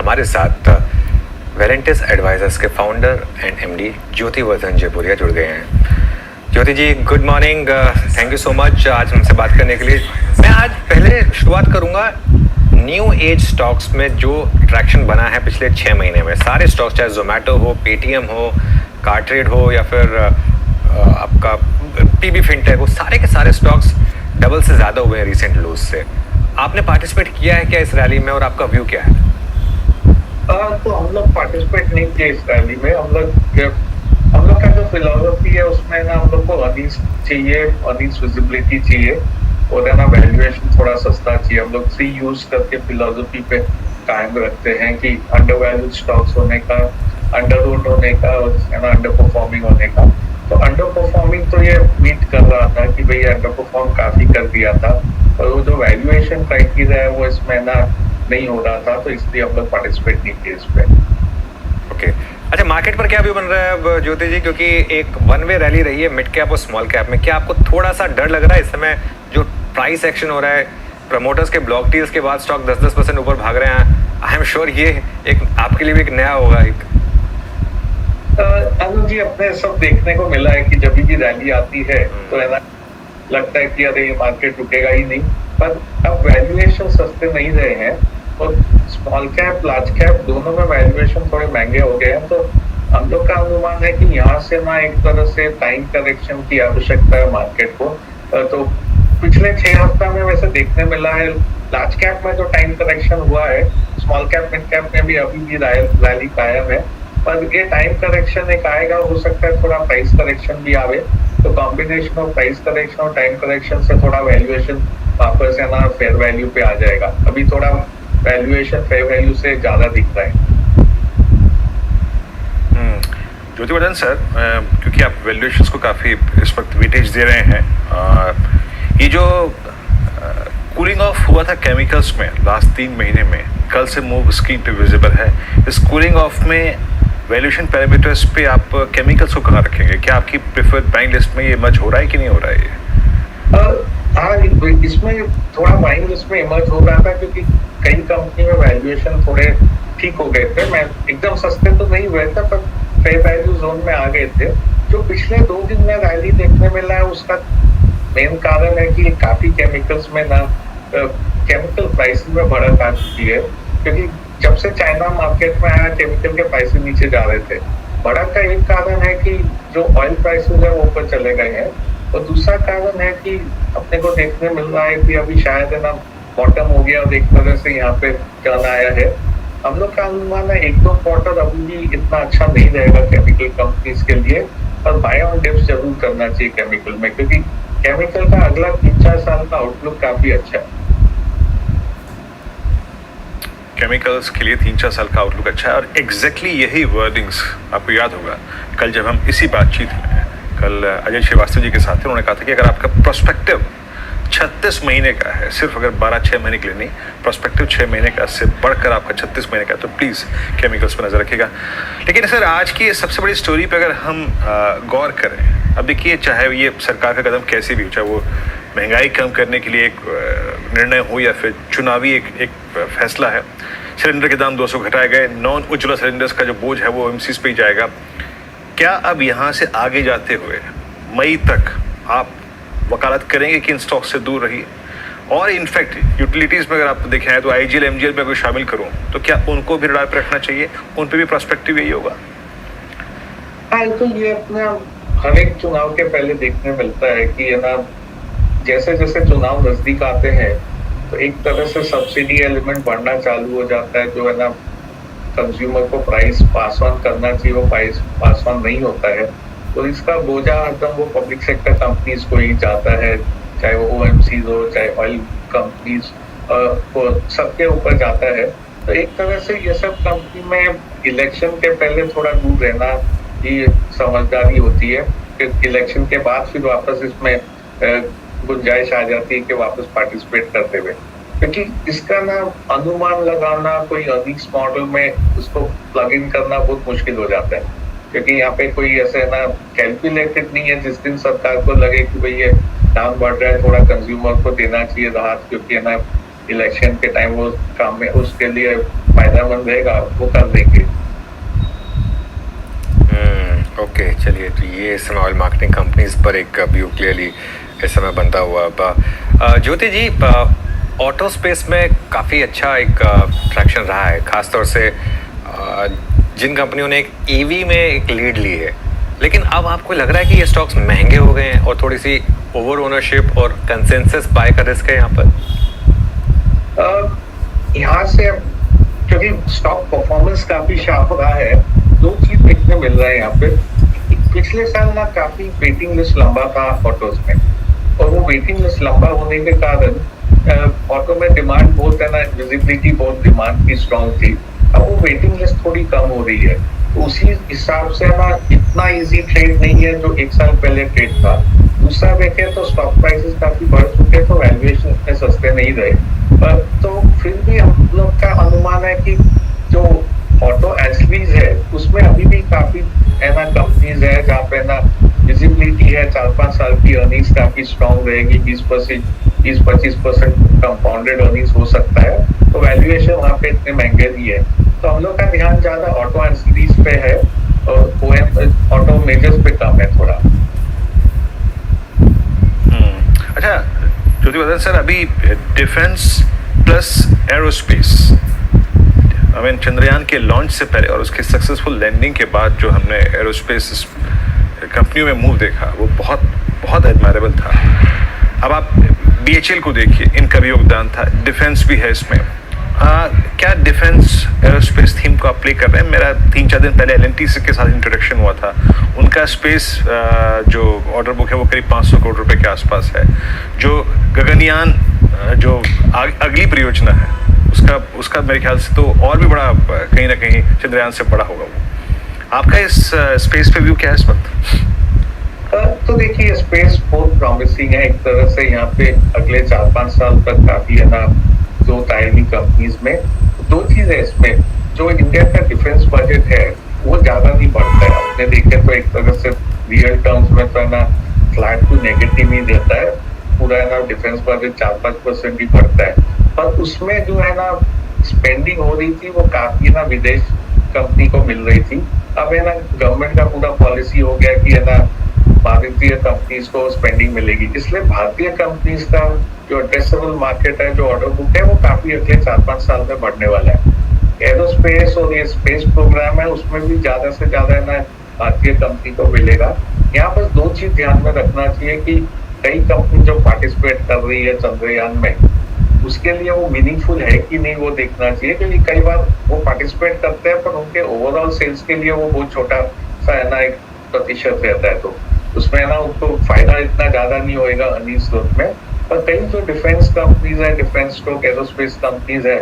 हमारे साथ Valentis advisors के founder and MD Jyoti Vardhan Jaipuria जुड़ गए हैं। Jyoti ji, good morning. Thank you so much आज हमसे बात करने के लिए। मैं आज पहले शुरुआत करूंगा न्यू एज स्टॉक्स में जो ट्रैक्शन बना है पिछले 6 महीने में। सारे स्टॉक्स, चाहे जोमेटो हो, पेटीएम हो, कार्ट्रेड हो या फिर आपका पीबी फिनटेक हो, सारे के सारे स्टॉक्स डबल से ज़्यादा हुए हैं रिसेंट लूज से। आपने पार्टिसिपेट किया है क्या इस रैली में और आपका व्यू क्या है? तो हम लोग पार्टिसिपेट नहीं किए इस रैली में। हम लोग का जो फिलोसफी है उसमें ना हम लोग को अर्निंग्स चाहिए, अर्निंग्स विजिबिलिटी चाहिए और है ना वैल्यूएशन थोड़ा सस्ता चाहिए। हम लोग 3 यूज करके फिलोसफी पे कायम रखते हैं कि अंडर वैल्यूड स्टॉक्स होने का, अंडर ओन्ड होने का और है ना अंडर परफॉर्मिंग होने का। तो अंडर परफॉर्मिंग तो ये मीट कर रहा था कि भाई अंडर परफॉर्म काफी कर दिया था और वो जो वैल्यूएशन क्राइटेरिया है वो इसमें ना नहीं हो रहा था, तो इसलिए हम लोग पार्टिसिपेट नहीं किए इस पे। ओके, अच्छा, मार्केट पर क्या व्यू बन रहा है अब ज्योति जी? क्योंकि एक वन वे रैली रही है मिड कैप और स्मॉल कैप में। क्या आपको थोड़ा सा डर लग रहा है इस समय जो प्राइस एक्शन हो रहा है, प्रमोटर्स के ब्लॉक डील्स के बाद स्टॉक 10% ऊपर भाग रहे हैं? आई एम श्योर ये एक आपके लिए भी एक नया होगा। एक अनुज जी, अपने सब देखने को मिला है कि जब भी रैली आती है तो है ना लगता है कि अरे ये मार्केट रुकेगा ही नहीं, पर अब वैल्यूएशन सस्ते नहीं रहे हैं और स्मॉल कैप लार्ज कैप दोनों में वैल्यूएशन थोड़े महंगे हो गए हैं। तो हम लोग का अनुमान है कि यहाँ से ना एक तरह से टाइम करेक्शन की आवश्यकता है मार्केट को। तो पिछले 6 हफ्ता में वैसे देखने मिला है लार्ज कैप में जो टाइम करेक्शन हुआ है, स्मॉल कैप मिड कैप में भी अभी भी रैली कायम है, पर ये टाइम करेक्शन एक आएगा, हो सकता है थोड़ा प्राइस करेक्शन भी आवे। तो कॉम्बिनेशन ऑफ प्राइस करेक्शन और टाइम करेक्शन से थोड़ा वैल्यूएशन वापस है ना फेयर वैल्यू पे आ जाएगा। अभी थोड़ा वैल्यूएशन फेयर वैल्यू से ज्यादा दिख रहा है। ज्योति वर्धन सर, क्योंकि आप वैल्यूएशंस को काफ़ी इस वक्त वेटेज दे रहे हैं, ये जो कूलिंग ऑफ हुआ था केमिकल्स में लास्ट 3 महीने में, कल से मूव स्क्रीन पे विजिबल है। इस कूलिंग ऑफ में वैल्यूएशन पैरामीटर्स पे आप केमिकल्स को कहाँ रखेंगे? क्या आपकी प्रेफर्ड बाइंग लिस्ट में ये इमर्ज हो रहा है कि नहीं हो रहा है ये? हाँ, इसमें थोड़ा बाइंग लिस्ट में इमर्ज हो रहा था क्योंकि कई कंपनी में वैल्यूएशन थोड़े ठीक हो गए थे। मैं एकदम सस्ते तो नहीं हुए थे पर फेयर वैल्यू जोन में आ गए थे। जो पिछले 2 दिन में रैली देखने मिला है उसका मेन कारण है कि काफी केमिकल्स में ना केमिकल प्राइसिंग में बढ़त आ चुकी है, क्योंकि जब से चाइना मार्केट में आया केमिकल के प्राइसेस नीचे जा रहे थे। बढ़त का एक कारण है कि जो ऑयल प्राइसेस है वो ऊपर चले गए हैं और दूसरा कारण है कि अपने को देखने मिल रहा है कि अभी शायद है ना बॉटम हो गया और एक तरह से यहाँ पे टर्न आया है। हम लोग का अनुमान है 1-2 क्वार्टर अभी भी इतना अच्छा नहीं रहेगा केमिकल कंपनीज के लिए, पर बाय ऑन डिप्स जरूर करना चाहिए केमिकल में, क्योंकि केमिकल का अगला 3-4 साल का आउटलुक काफी अच्छा है। केमिकल्स के लिए 3-4 साल का आउटलुक अच्छा है और एग्जैक्टली यही वर्डिंग्स आपको याद होगा कल जब हम इसी बातचीत में कल अजय श्रीवास्तव जी के साथ थे। उन्होंने कहा था कि अगर आपका प्रोस्पेक्टिव 36 महीने का है, सिर्फ अगर 12-6 महीने के लिए नहीं, प्रोस्पेक्टिव 6 महीने का से बढ़कर आपका 36 महीने का है, तो प्लीज़ केमिकल्स पर नजर रखिएगा। लेकिन सर, आज की सबसे बड़ी स्टोरी पे अगर हम गौर करें, अब देखिए चाहे ये सरकार का कदम कैसे भी हो, चाहे वो महंगाई कम करने के लिए एक निर्णय हो या फिर चुनावी एक फैसला है, सिलेंडर के दाम 200 घटाए गए, नॉन उज्ज्वला सिलेंडर्स का जो बोझ है वो एमसीज पे ही जाएगा। क्या अब यहाँ से आगे जाते हुए मई तक आप वकालत करेंगे कि इन स्टॉक से दूर रहिए? और इनफैक्ट यूटिलिटीज़ में अगर आप देखें तो आईजीएल एमजीएल में अगर शामिल करूं तो क्या उनको भी रडार पर रखना चाहिए? उन पर भी प्रोस्पेक्टिव यही होगा? हाँ, तो ये अपना हर एक चुनाव के पहले देखने मिलता है कि है ना जैसे जैसे चुनाव नजदीक आते हैं तो एक तरह से सब्सिडी एलिमेंट बढ़ना चालू हो जाता है, जो है ना कंज्यूमर को प्राइस पास ऑन करना चाहिए वो प्राइस पास ऑन नहीं होता है। तो इसका बोझा हरदम वो पब्लिक सेक्टर कंपनीज को ही जाता है, चाहे वो ओएमसीज हो चाहे ऑयल कंपनीज को, सबके ऊपर जाता है। तो एक तरह से ये सब कंपनी में इलेक्शन के पहले थोड़ा दूर रहना ही समझदारी होती है, फिर इलेक्शन के बाद फिर वापस इसमें गुंजाइश आ जाती है कि वापस पार्टिसिपेट करते हुए, क्योंकि इसका ना अनुमान लगाना कोई अर्निंग्स मॉडल में उसको प्लग इन करना बहुत मुश्किल हो जाता है, क्योंकि यहाँ पे कोई ऐसे ना कैलकुलेटेड नहीं है। जिस दिन सरकार को लगे कि भाई ये दाम बढ़ रहा है, थोड़ा कंज्यूमर को देना चाहिए राहत, क्योंकि है ना इलेक्शन के टाइम वो काम में उसके लिए फायदेमंद रहेगा वो कर देंगे। ओके, चलिए, तो ये इस समय ऑयल मार्केटिंग कंपनीज पर एक व्यू क्लियरली इस समय बनता हुआ। ज्योति जी, ऑटो स्पेस में काफ़ी अच्छा एक ट्रैक्शन रहा है, खासतौर से जिन कंपनियों ने एक ईवी में एक लीड ली है, लेकिन अब आपको लग रहा है कि ये स्टॉक्स महंगे हो गए हैं और थोड़ी सी ओवर ओनरशिप और कंसेंसस बाय का रिस्क है यहाँ पर? यहाँ से क्योंकि स्टॉक परफॉर्मेंस काफी शार्प रहा है, दो चीज देखने मिल रहा है यहाँ पे। पिछले साल ना काफी वेटिंग लिस्ट लंबा था ऑटोज में, और वो वेटिंग लिस्ट लंबा होने के कारण ऑटो में डिमांड बहुत है ना, विजिबिलिटी बहुत डिमांड की स्ट्रॉन्ग थी। अब वो वेटिंग लिस्ट थोड़ी कम हो रही है, तो उसी हिसाब से ना इतना इजी ट्रेड नहीं है जो एक साल पहले ट्रेड था। दूसरा देखें तो स्टॉक प्राइसेस काफी बढ़ चुके, तो वैल्यूएशन इतने सस्ते नहीं रहे। तो फिर भी हम लोग का अनुमान है कि जो ऑटो एसवीज है उसमें अभी भी काफी है ना कंपनीज है जहाँ पे ना विजिबिलिटी है, 4-5 साल की अर्निंग्स काफी स्ट्रॉन्ग रहेगी, 20-25% कंपाउंडेड अर्निंग्स हो सकता है, तो वैल्यूएशन वहाँ पे इतने महंगे नहीं है। तो हम लोग का ध्यान ज्यादा ऑटो एंसिलरीज पे है और ऑटो मेजर्स पे कम है थोड़ा। अच्छा ज्योतिवर्धन सर, अभी defence plus aerospace, I mean Chandrayaan के लॉन्च से पहले और उसके सक्सेसफुल लैंडिंग के बाद जो हमने एरोस्पेस कंपनियों में मूव देखा वो बहुत बहुत एडमायरेबल था। अब आप बीएचएल को देखिए, इनका भी योगदान था, डिफेंस भी है इसमें। क्या डिफेंस एरोस्पेस थीम को आप प्ले कर रहे हैं? मेरा 3-4 दिन पहले एलएनटी के साथ इंट्रोडक्शन हुआ था, उनका स्पेस जो ऑर्डर बुक है वो करीब 500 करोड़ रुपए के आसपास है। जो गगनयान जो अगली परियोजना है उसका मेरे ख्याल से तो और भी बड़ा, कहीं ना कहीं चंद्रयान से बड़ा होगा वो। आपका इस स्पेस पे व्यू क्या है इस वक्त? तो देखिए स्पेस बहुत प्रॉमिसिंग है एक तरह से। यहाँ पे अगले 4-5 साल तक काफी है ना ग्रोथ आएगी कंपनीज में। दो चीज है इसमें, जो इंडिया का डिफेंस बजट है वो ज्यादा नहीं बढ़ता है। आपने देखे तो एक तरह से रियल टर्म्स में तो है ना फ्लैट टू नेगेटिव ही देता है, पूरा है ना डिफेंस बजट 4-5% ही बढ़ता है। पर उसमें जो है ना स्पेंडिंग हो रही थी वो काफी ना विदेश कंपनी को मिल रही थी। अब है ना गवर्नमेंट का पूरा पॉलिसी हो गया कि है ना भारतीय कंपनीज को स्पेंडिंग मिलेगी, इसलिए भारतीय कंपनीज का जो एड्रेसेबल मार्केट है, जो ऑर्डर बुक है, वो काफी अगले 4-5 साल में बढ़ने वाला है। एरोस्पेस और ये स्पेस प्रोग्राम है उसमें भी ज्यादा से ज्यादा है ना भारतीय कंपनी को मिलेगा। यहाँ पर दो चीज ध्यान में रखना चाहिए कि कई कंपनी जो पार्टिसिपेट कर रही है चंद्रयान में, उसके लिए वो मीनिंगफुल है कि नहीं वो देखना चाहिए, क्योंकि कई बार वो पार्टिसिपेट करते हैं पर उनके ओवरऑल सेल्स के लिए वो बहुत छोटा सा है ना 1% रहता है, तो उसमें ना उनको फायदा इतना ज्यादा नहीं होएगा अर्निंग्स ग्रोथ में। पर कई जो डिफेंस कंपनीज है, डिफेंस स्ट्रोक एरोस्पेस कंपनीज है,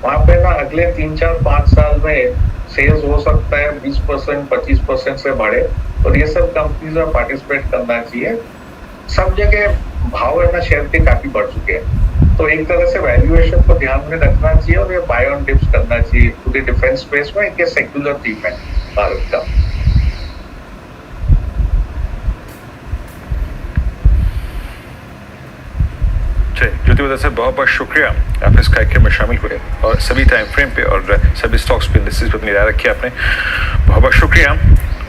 वहां पे ना अगले 3-4-5 साल में सेल्स हो सकता है 20%, 25% से बढ़े, और ये सब कंपनीज में पार्टिसिपेट करना चाहिए। सब जगह भाव है ना शेयर के काफी बढ़ चुके हैं, तो एक तरह से वैल्यूएशन को ध्यान में रखना चाहिए और ये बाय ऑन डिप्स करना चाहिए पूरे डिफेंस स्पेस में। एक सेक्युलर थीम है भारत का। ज्योतिवर्धन सर, बहुत बहुत शुक्रिया आप इस कार्यक्रम में शामिल हुए और सभी टाइम फ्रेम पे और सभी स्टॉक्स पे इंडेक्सेस पे अपनी राय रखी आपने, बहुत बहुत शुक्रिया।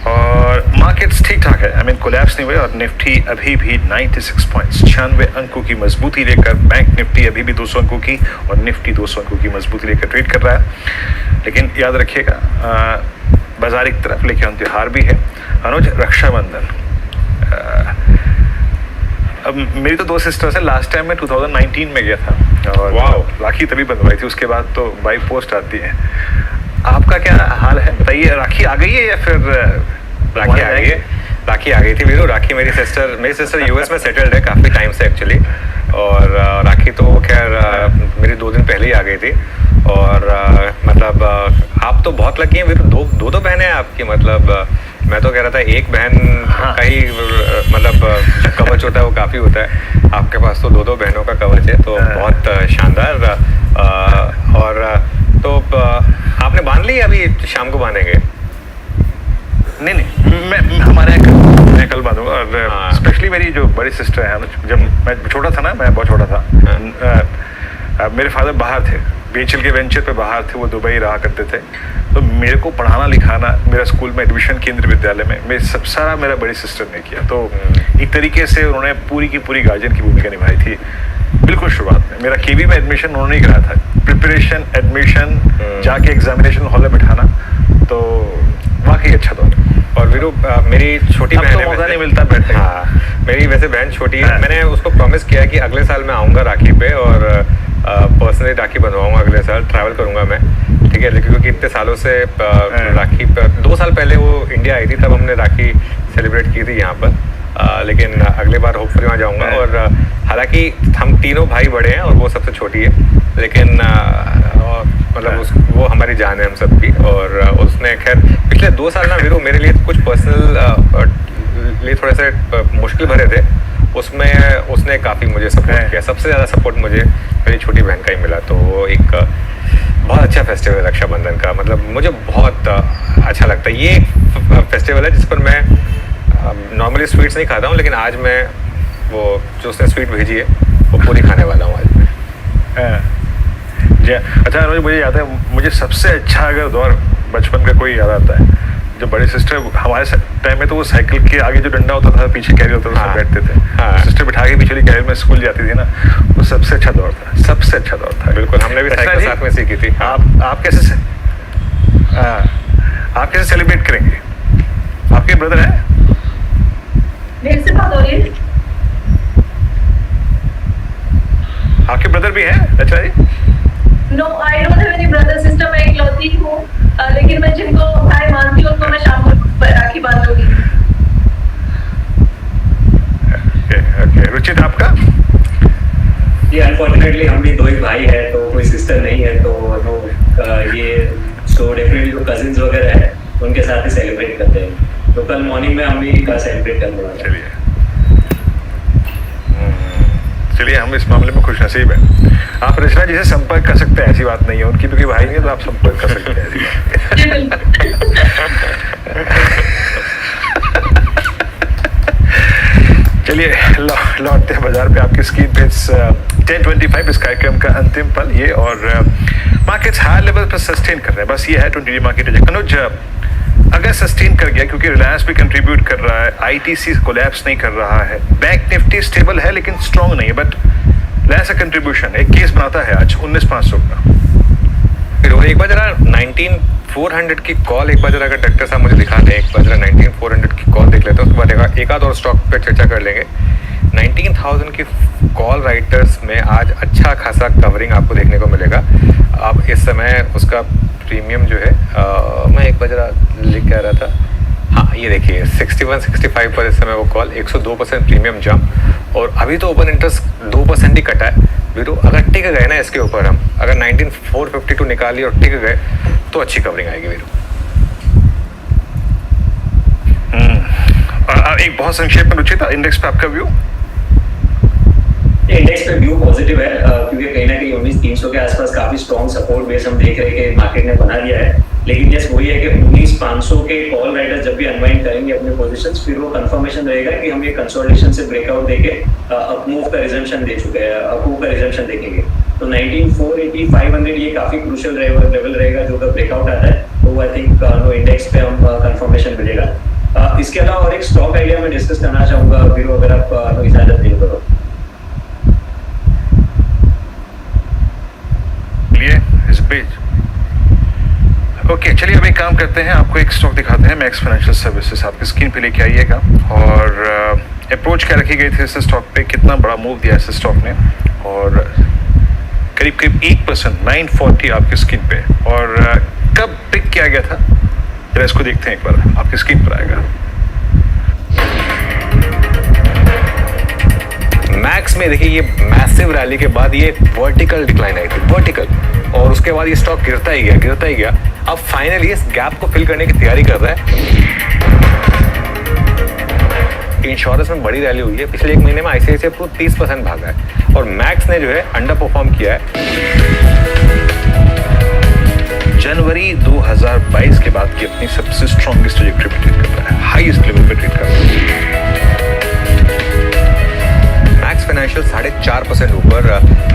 और मार्केट्स ठीक ठाक है, आई मीन कोलैप्स नहीं हुए, और निफ्टी अभी भी 96 पॉइंट्स 96 अंकों की मजबूती लेकर, बैंक निफ्टी अभी भी 200 अंकों की और निफ्टी 200 अंकों की मजबूती लेकर ट्रेड कर रहा है। लेकिन याद रखिएगा बाजार एक तरफ, लेकिन त्योहार भी है। अनुज, रक्षाबंधन, अब मेरी तो 2 सिस्टर्स हैं। लास्ट टाइम मैं 2019 में गया था और राखी तभी बंधवाई थी, उसके बाद तो बाई पोस्ट आती है। आपका क्या हाल है बताइए? राखी आ गई है या फिर राखी आ गई है? राखी आ गई थी वीरू। राखी मेरी सिस्टर यूएस में सेटल्ड है काफ़ी टाइम से एक्चुअली, और राखी तो खैर मेरी 2 दिन पहले ही आ गई थी। और मतलब आप तो बहुत लकी हैं वीरू, दो बहनें हैं आपकी। मतलब मैं तो कह रहा था एक बहन का ही मतलब कवच होता है वो काफ़ी होता है, आपके पास तो 2 बहनों का कवच है, तो बहुत शानदार। और तो आपने बांध ली, अभी शाम को बांधेंगे? नहीं, मैं कल बांधूंगा। और स्पेशली मेरी जो बड़ी सिस्टर है, जब मैं छोटा था ना, मैं बहुत छोटा था, मेरे फादर बाहर थे, बीएचएल के वेंचर पे बाहर थे, वो दुबई रहा करते थे। तो मेरे को पढ़ाना लिखाना, मेरा स्कूल में एडमिशन केंद्रीय विद्यालय में मैं सब सारा मेरा बड़ी सिस्टर ने किया। तो एक तरीके से उन्होंने पूरी की पूरी गार्जियन की भूमिका निभाई थी बिल्कुल शुरुआत में। मेरा केवी में एडमिशन उन्होंने ही कराया था, प्रिपरेशन, एडमिशन, जाके एग्जामिनेशन हॉल में बिठाना, तो वाकई अच्छा दौर। और वीरू मेरी छोटी बहन है, मौका नहीं मिलता बैठने का। हाँ, मेरी वैसे बहन छोटी है। मैंने उसको प्रॉमिस किया कि अगले साल मैं आऊँगा राखी पे और पर्सनली राखी बनवाऊंगा, अगले साल ट्रैवल करूंगा मैं, ठीक है। लेकिन क्योंकि इतने सालों से राखी 2 साल पहले वो इंडिया आई थी, तब हमने राखी सेलिब्रेट की थी यहाँ पर, लेकिन अगले बार होपफुली वहाँ जाऊँगा। और हालांकि हम तीनों भाई बड़े हैं और वो सबसे छोटी है, लेकिन मतलब वो हमारी जान है हम सब की। और उसने खैर पिछले 2 साल ना वीरू मेरे लिए कुछ पर्सनल लिए थोड़े से मुश्किल भरे थे, उसमें उसने काफ़ी मुझे सपोर्ट किया। सबसे ज़्यादा सपोर्ट मुझे मेरी छोटी बहन का ही मिला। तो वो एक बहुत अच्छा फेस्टिवल है रक्षाबंधन का, मतलब मुझे बहुत अच्छा लगता है। ये एक फेस्टिवल है जिस पर मैं नॉर्मली स्वीट्स नहीं खाता हूँ, लेकिन आज मैं वो जो उसने स्वीट भेजी है वो पूरी खाने वाला हूँ आज मैं। अच्छा अनुज, मुझे याद है, मुझे सबसे अच्छा अगर दौर बचपन का कोई याद आता है, जब बड़ी सिस्टर हमारे टाइम में तो वो साइकिल के आगे जो डंडा होता था, पीछे कैरियर होता था, उसमें बैठते थे। हाँ। सिस्टर बिठा के पिछली कैरियर में स्कूल जाती थी ना, वो सबसे अच्छा दौर था, सबसे अच्छा दौर था। बिल्कुल, हमने भी साइकिल साथ में सीखी थी। आप कैसे सेलिब्रेट करेंगे? आपके ब्रदर है? मेरे से बात हो रही है? आपके ब्रदर भी हैं Rachna ji? No, I don't have any brother sister. मैं इकलौती हूँ, लेकिन मैं जिनको भाई मानती हूँ उनको मैं शाम को राखी बांधूंगी। ओके, रुचित आपका? ये अनफॉर्चुनेटली हम भी 2 ही भाई है, तो कोई सिस्टर नहीं है, तो ये सो डेफिनेटली जो कजिन्स वगैरह है उनके साथ ही सेलिब्रेट करते हैं। तो कल मॉर्निंग में हम भी सेलिब्रेट करने वाले हैं। चलिए हम इस मामले में खुशनसीब हैं। आप रचना जी से संपर्क कर सकते हैं, ऐसी बात नहीं है, उनकी भी कोई भाई नहीं है, तो आप संपर्क कर सकते हैं, ऐसी बात चलिए लौटते हैं बाजार पे। आपकी स्क्रीन पे 10:25 इस कार्यक्रम का अंतिम पल ये, और मार्केट्स हाई लेवल पर सस्टेन कर रहे हैं। बस ये है 20 मार्केट। अनुज, अगर सस्टेन कर गया, क्योंकि रिलायंस भी कंट्रीब्यूट कर रहा है, आईटीसी कोलैप्स नहीं कर रहा है, बैंक निफ्टी स्टेबल है लेकिन स्ट्रॉन्ग नहीं है, बट रिलायंस का कंट्रीब्यूशन एक केस बनाता है आज 19,500 का। फिर एक बार जरा 19,400 की कॉल एक बार जरा अगर डॉक्टर साहब मुझे दिखा दें, एक बार जरा 19,400 की कॉल देख लेते हैं, उसके बाद एक आध और स्टॉक पे चर्चा कर लेंगे। 19,000 की कॉल राइटर्स में आज अच्छा खासा कवरिंग आपको देखने को मिलेगा। अब इस समय उसका प्रीमियम जो है मैं एक बार जरा लिख के आ रहा था, हाँ ये देखिए 61-65 पर इस समय वो कॉल 102% प्रीमियम जंप, और अभी तो ओपन इंटरेस्ट 2% ही कटा है वीरू। अगर टिक गए ना इसके ऊपर, हम अगर 19,452 निकाली और टिक गए तो अच्छी कवरिंग आएगी वीरू। एक बहुत संक्षेप में रुचित, इंडेक्स पे आपका व्यू? इंडेक्स पे व्यू पॉजिटिव है, क्योंकि कहीं ना कहीं 19,300 के आसपास काफी स्ट्रॉन्ग सपोर्ट बेस हम देख रहे हैं कि मार्केट ने बना दिया है। लेकिन यस वही है कि 19,500 के कॉल राइडर जब भी अनवाइंड करेंगे अपने पोजीशंस, फिर वो कंफर्मेशन रहेगा कि हम ये कंसोलिडेशन से ब्रेकआउट देके अपमूव का रिजम्पशन दे चुके हैं, अपमूव का रिजम्पशन देखेंगे। तो 19,480, 500 ये काफी क्रूशियल लेवल रहेगा, जो अगर ब्रेकआउट आता है तो आई थिंक इंडेक्स पे हम कंफर्मेशन मिलेगा। इसके अलावा और एक स्टॉक आइडिया मैं डिस्कस करना चाहूंगा वीरू, अगर आप इजाजत दें तो। इस पेज ओके, चलिए अब एक काम करते हैं, आपको एक स्टॉक दिखाते हैं, मैक्स फाइनेंशियल सर्विसेज। आपकी स्क्रीन पे लेके आइएगा, और अप्रोच क्या रखी गई थी इस स्टॉक पे, कितना बड़ा मूव दिया इस स्टॉक ने, और करीब करीब 1% 940 आपकी स्क्रीन पे, और कब पिक किया गया था जरा इसको देखते हैं एक बार, आपकी स्क्रीन पर आएगा। मैक्स में देखिए ये मैसिव रैली के बाद ये वर्टिकल डिक्लाइन आई थी, वर्टिकल, और उसके बाद ये स्टॉक गिरता ही गया। अब फाइनली इस गैप को फिल करने की तैयारी कर रहा है। इंश्योरेंस में बड़ी रैली हुई है, पिछले 1 महीने में आईसीआईसीआई पूरा 30% भागा है, और मैक्स ने जो है अंडर परफॉर्म किया है। जनवरी 2022 के बाद की अपनी सबसे स्ट्रॉन्गेस्ट ट्रैजेक्टरी पे ट्रेड कर रहा है, हाईएस्ट लेवल पे ट्रेड कर रहा है। मैक्स फाइनेंशियल 4.5% ऊपर।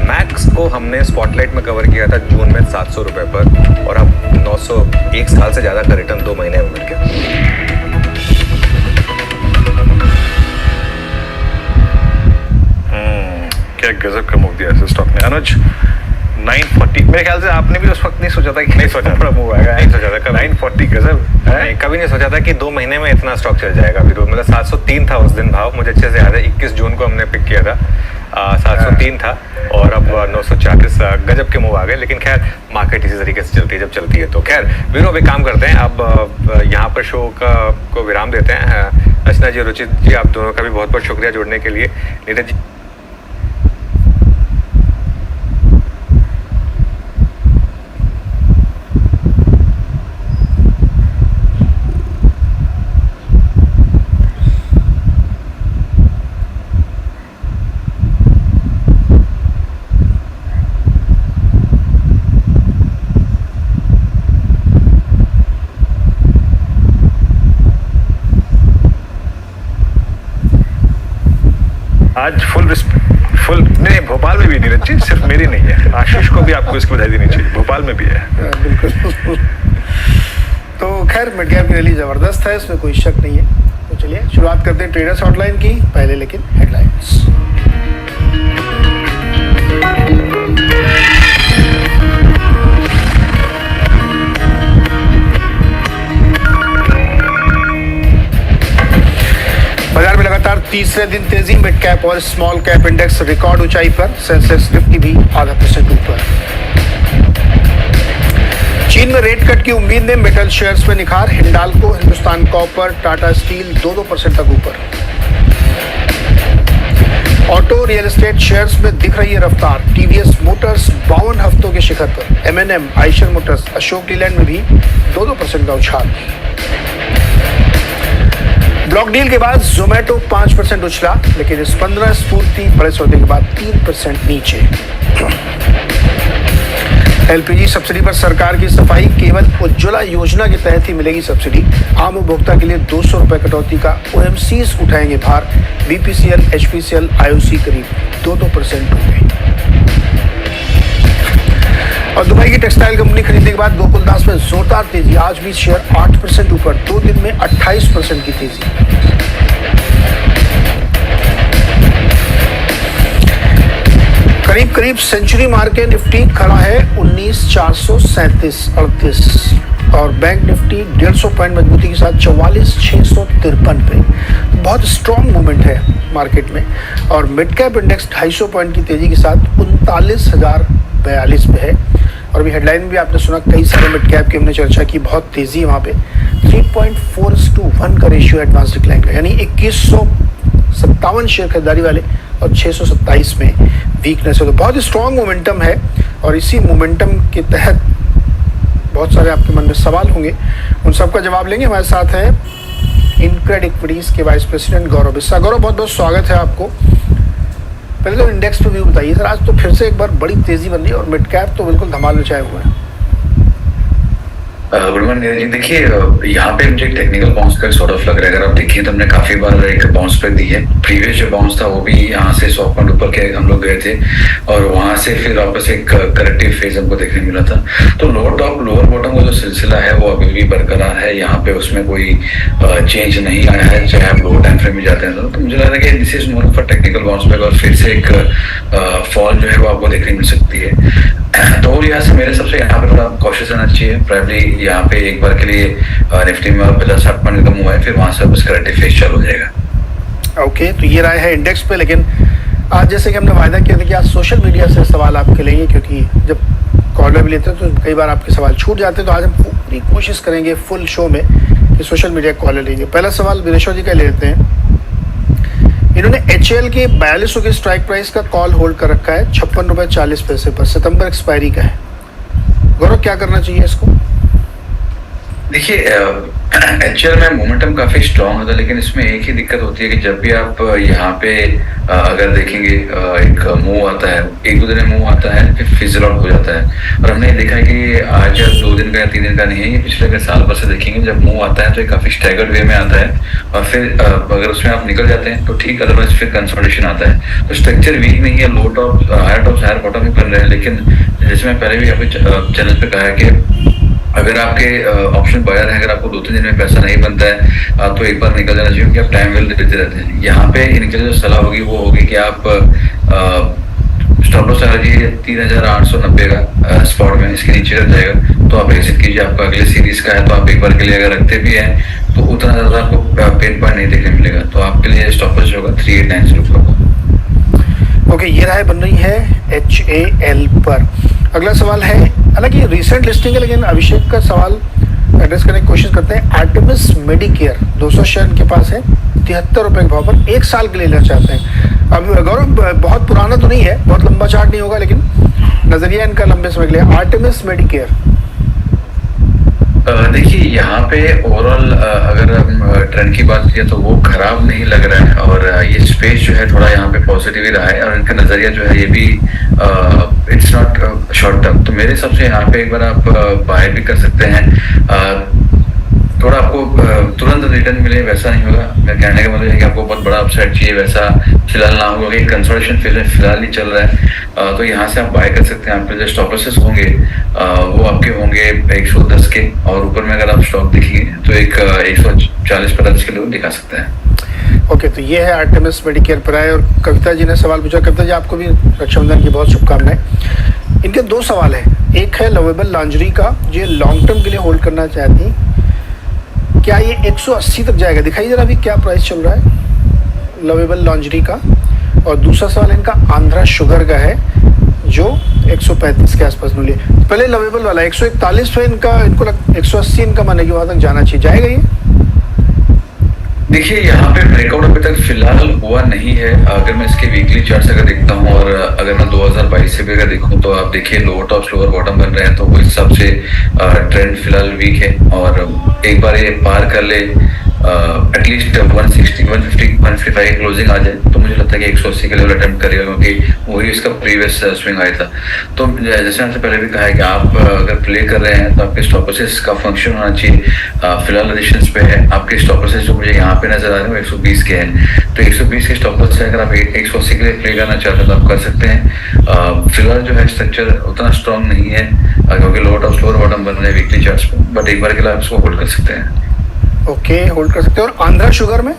मैक्स इसको हमने स्पॉटलाइट में कवर किया था जून में 700 रुपये पर, और अब 900, 1 साल से ज़्यादा का रिटर्न 2 महीने में मिल गया। क्या गजब का मूव दिया इस स्टॉक ने। अनुज 940, मेरे ख्याल से आपने भी उस वक्त नहीं सोचा था कि नहीं सोचा बड़ा मूव आएगा, नहीं सोचा था। 940 गजब है, कभी नहीं सोचा था कि 2 महीने में इतना स्टॉक चल जाएगा। अभी मतलब 703 था उस दिन भाव, मुझे अच्छे से याद है, 21 जून को हमने पिक किया था, 703 था, और अब 940। गजब के मूव आ गए। लेकिन खैर मार्केट इसी तरीके से चलती है जब चलती है। तो खैर वीरो, अब एक काम करते हैं, अब यहाँ पर शो को विराम देते हैं। अर्चना जी, रुचित जी, आप दोनों का भी बहुत बहुत शुक्रिया जुड़ने के लिए। नीरज जी, आज फुल नहीं, भोपाल में भी नीरज जी, सिर्फ मेरी नहीं है, आशीष को भी आपको इसकी बधाई देनी चाहिए, भोपाल में भी है। बिल्कुल। तो खैर मिड कैप की रैली जबरदस्त है, इसमें कोई शक नहीं है। तो चलिए शुरुआत करते हैं ट्रेडर्स हॉटलाइन की। पहले लेकिन हेडलाइंस। बाजार में लगातार तीसरे दिन तेजी, मिड कैप और स्मॉल कैप इंडेक्स रिकॉर्ड ऊंचाई पर, सेंसेक्स निफ्टी भी 0.5% ऊपर। चीन में रेट कट की उम्मीद ने मेटल शेयर्स में निखार, हिंडाल्को, हिंदुस्तान कॉपर, टाटा स्टील 2% तक ऊपर। ऑटो रियल एस्टेट शेयर्स में दिख रही है रफ्तार, टीवीएस मोटर्स 52 हफ्तों के शिखर पर, एमएनएम, आइशर मोटर्स, अशोक लीलैंड में भी 2% का उछाल। ब्लॉक डील के बाद जोमेटो 5% उछला, लेकिन इस 15 स्फूर्ति बड़े सौदे के बाद 3% नीचे। एलपीजी सब्सिडी पर सरकार की सफाई, केवल उज्ज्वला योजना के तहत ही मिलेगी सब्सिडी। आम उपभोक्ता के लिए 200 रुपए कटौती का ओएमसीज उठाएंगे भार। बीपीसीएल, एचपीसीएल, आईओसी करीब 2% डूबे। और दुबई की टेक्सटाइल कंपनी खरीदने के बाद गोकुलदास में जोरदार तेजी, आज भी शेयर 8% ऊपर, 2 दिन में 28% की तेजी। करीब करीब सेंचुरी मार के निफ्टी खड़ा है 19,437.38, और बैंक निफ्टी 150 पॉइंट मजबूती के साथ 44,653 पे। तो बहुत स्ट्रॉन्ग मूवमेंट है मार्केट में। और मिड कैप इंडेक्स 250 पॉइंट की तेजी के साथ 39,042 पे है। और अभी हेडलाइन में भी आपने सुना, कई सारे मिड कैप की हमने चर्चा की, बहुत तेजी है वहाँ पे। 3.4:1 का रेशियो एडवांस डिक्लाइन का, यानी 2157 शेयर खरीदारी वाले और 627 में वीकनेस है। तो बहुत स्ट्रॉन्ग मोमेंटम है, और इसी मोमेंटम के तहत बहुत सारे आपके मन में सवाल होंगे, उन सबका जवाब लेंगे। हमारे साथ है इनक्रेड इक्विटीज के वाइस प्रेसिडेंट गौरव बिस्सा। गौरव, बहुत बहुत स्वागत है आपको। पहले तो इंडेक्स पे व्यू बताइए सर, आज तो फिर से एक बार बड़ी तेजी बन रही है और मिड कैप तो बिल्कुल धमाल मचाए हुए हैं। गुड मॉर्निंग जी। देखिए यहाँ पे मुझे टेक्निकल बाउंस का सॉर्ट ऑफ लग रहा है। अगर आप देखिए तो हमने काफी बार एक बाउंस बैक दी है। प्रीवियस जो बाउंस था वो भी यहाँ से 100 पॉइंट ऊपर के हम लोग गए थे, और वहां से फिर वापस एक करेक्टिव फेज हमको देखने मिला था। तो लोअर टॉप लोअर बॉटम का जो सिलसिला है वो अभी भी बरकरार है। यहाँ पे उसमें कोई चेंज नहीं आया है, चाहे आप लोअर टाइम फ्रेम में जाते हैं तो मुझे लग रहा है कि this is more of a technical bounce back, और फिर से एक फॉल जो है वो आपको देखने मिल सकती है। तो यहाँ से मेरे सबसे यहाँ पे थोड़ा कॉशियस रहना चाहिए। प्राइमली यहाँ पे एक बार के लिए निफ्टी में 50-60 पॉइंट कम हुआ है, फिर वहां से बस करेक्टिव फेज चालू हो जाएगा। ओके, तो ये राय है इंडेक्स पे। लेकिन आज जैसे कि हमने वायदा किया था कि आज सोशल मीडिया से सवाल आपके लेंगे, क्योंकि जब कॉल भी लेते हैं तो कई बार आपके सवाल छूट जाते हैं। तो आज हम पूरी कोशिश करेंगे फुल शो में कि सोशल मीडिया कॉल लेंगे। पहला सवाल वीरेश्वर जी का लेते हैं। इन्होंने HL के 4200 के स्ट्राइक प्राइस का कॉल होल्ड कर रखा है 56 रुपये 40 पैसे पर, सितंबर एक्सपायरी का है। गौरव, क्या करना चाहिए इसको? देखिए एचएल में मोमेंटम काफी स्ट्रांग होता है, लेकिन इसमें एक ही दिक्कत होती है कि जब भी आप यहाँ पे अगर देखेंगे एक मूव आता है, एक दो दिन में मूव आता है, फिर फिजल आउट हो जाता है। और हमने देखा है कि आज 2 दिन का या 3 दिन का नहीं है, ये पिछले अगर साल भर से देखेंगे जब मूव आता है तो ये काफी स्टैगर्ड वे में आता है, और फिर अगर उसमें आप निकल जाते हैं तो ठीक, अदरवाइज फिर कंसोलिडेशन आता है। तो स्ट्रक्चर वीक नहीं है, लो टॉप हायर बॉटम भी बन रहे हैं, लेकिन जैसे मैं पहले भी यहाँ पे चैनल पे कहा है कि अगर आपके ऑप्शन बायर है, अगर आपको 2-3 दिन में पैसा नहीं बनता है तो एक बार निकल जाना चाहिए, क्योंकि आप टाइम वेल देते रहते हैं। यहाँ पे इनके लिए जो सलाह होगी वो होगी कि आप स्टॉप लॉस लगा दीजिए 3890 का स्पॉट में, इसके नीचे रह जाएगा तो आप एग्जिट कीजिए। आपका अगले सीरीज का है तो आप एक बार के लिए अगर रखते भी हैं तो उतना ज्यादा आपको पेन पॉइंट नहीं देखने मिलेगा, तो आपके लिए स्टॉप लॉस होगा 3890 का। ओके, ये राय बन रही है HAL पर। अगला सवाल है, हालांकि रिसेंट लिस्टिंग है लेकिन अभिषेक का सवाल एड्रेस करने की कोशिश करते हैं। आर्टेमिस मेडिकेयर 200 शेयर इनके पास है, 73 रुपए के भाव पर 1 साल के लिए लेना चाहते हैं। अब गौरव, बहुत पुराना तो नहीं है, बहुत लंबा चार्ट नहीं होगा, लेकिन नजरिया इनका लंबे समय के लिए। आर्टेमिस मेडिकेयर देखिए यहाँ पे ओवरऑल अगर हम ट्रेंड की बात करें तो वो खराब नहीं लग रहा है, और ये स्पेस जो है थोड़ा यहाँ पे पॉजिटिव ही रहा है, और इनका नजरिया जो है ये भी इट्स नॉट शॉर्ट टर्म। तो मेरे हिसाब से यहाँ पे एक बार आप बाय भी कर सकते हैं। थोड़ा आपको तुरंत रिटर्न मिले वैसा नहीं होगा, मैं कहने का मतलब है कि आपको बहुत बड़ा अपसाइड चाहिए वैसा फिलहाल ना होगा, कि कंसोलिडेशन फेज में फिलहाल ही चल रहा है। तो यहाँ से आप बाय कर सकते हैं। आपके जो स्टॉप लॉसेस होंगे वो आपके होंगे 110 के, और ऊपर में अगर आप स्टॉक देखेंगे तो एक 140-50 के लोग दिखा सकते हैं। ओके, तो ये है आर्टेमिस मेडिकेयर पर आए। और कविता जी ने सवाल पूछा। कविता जी, आपको भी रक्षाबंधन की बहुत शुभकामनाएं। इनके 2 सवाल हैं। एक है लवेबल लॉन्जरी का, जो लॉन्ग टर्म के लिए होल्ड करना चाहती, क्या ये 180 तक जाएगा? दिखाइए जरा अभी क्या प्राइस चल रहा है लवेबल लॉन्जरी का। और दूसरा सवाल इनका आंध्रा शुगर का है, जो 135 के आसपास मिली। पहले लवेबल वाला 141 पे इनको 180 इनका माने कि वहां तक जाना चाहिए, जाएगा ये? देखिए यहाँ पे ब्रेकआउट अभी तक फिलहाल हुआ नहीं है। अगर मैं इसके वीकली चार्ट्स अगर देखता हूँ, और अगर मैं 2022 से भी अगर देखूँ तो आप देखिए लोअर टॉप लोअर बॉटम बन रहे हैं, तो वो हिसाब से ट्रेंड फिलहाल वीक है। और एक बार ये पार कर ले एटलीस्ट 160, 150, 155 क्लोजिंग आ जाए, तो मुझे लगता है कि 180 के लेवल अटेम्प्ट करेगा, क्योंकि वही इसका प्रीवियस स्विंग आया था। तो जैसे आपसे पहले भी कहा है कि आप अगर प्ले कर रहे हैं तो आपके स्टॉप लॉसेस का फंक्शन होना चाहिए। फिलहाल रजिस्टेंस पे है आपके स्टॉप लॉसेस, जो मुझे यहाँ पे नजर आ रहे हैं 120 के हैं। तो 120 के स्टॉप लॉस से अगर आप 180 के लिए प्ले करना चाहते हैं तो आप कर सकते हैं। फिलहाल जो है स्ट्रक्चर उतना स्ट्रॉन्ग नहीं है, क्योंकि लोअर टॉप लोअर बॉटम बन रहे हैं वीकली चार्ट्स पे, बट एक बार के लिए आप इसको होल्ड कर सकते हैं। ओके, होल्ड कर सकते हैं। और आंध्रा शुगर में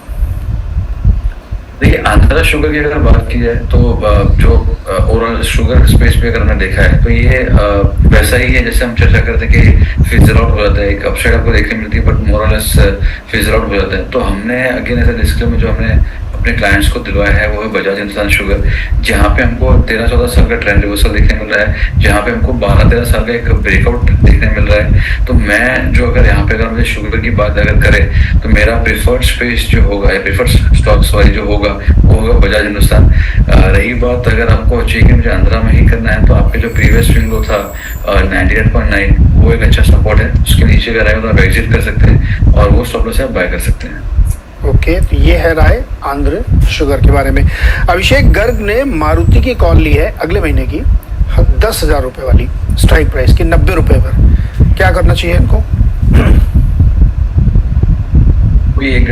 देखिए आंध्रा शुगर की अगर बात की जाए तो जो ओवरऑल शुगर स्पेस पे अगर हमने देखा है तो ये वैसा ही है जैसे हम चर्चा करते हैं कि फिजल आउट हो जाता है, एक अपसाइड आपको देखने मिलती है, बट मोर और लेस फिजल आउट हो जाता है। तो हमने अगेन ऐसा डिस्क्लेमर जो हमने अपने क्लाइंट्स को दिलवाया है वो है बजाज हिंदुस्तान शुगर, जहाँ पे हमको 13-14 साल का ट्रेंड रिवर्सल देखने मिल रहा है, जहाँ पे हमको 12-13 साल का एक ब्रेकआउट देखने मिल रहा है। तो मैं जो अगर यहाँ पे अगर मुझे शुगर की बात अगर करें तो मेरा प्रिफर्ड स्पेस जो होगा या प्रिफर्ड स्टॉक्स वाली जो होगा वो होगा बजाज हिंदुस्तान। रही बात अगर आपको चाहिए कि मुझे आंध्रा में ही करना है, तो आपके जो प्रीवियस स्विंग लो था 98.9 वो एक अच्छा सपोर्ट है, उसके नीचे अगर आए तो आप एग्जिट कर सकते हैं और वो स्टॉप लॉस से आप बाय कर सकते हैं। ओके, तो ये है राय आंध्र शुगर के बारे में। अभिषेक गर्ग ने मारुति की कॉल ली है अगले महीने की 10,000 रुपए वाली स्ट्राइक प्राइस की 90 रुपए पर, क्या करना चाहिए इनको? कोई एक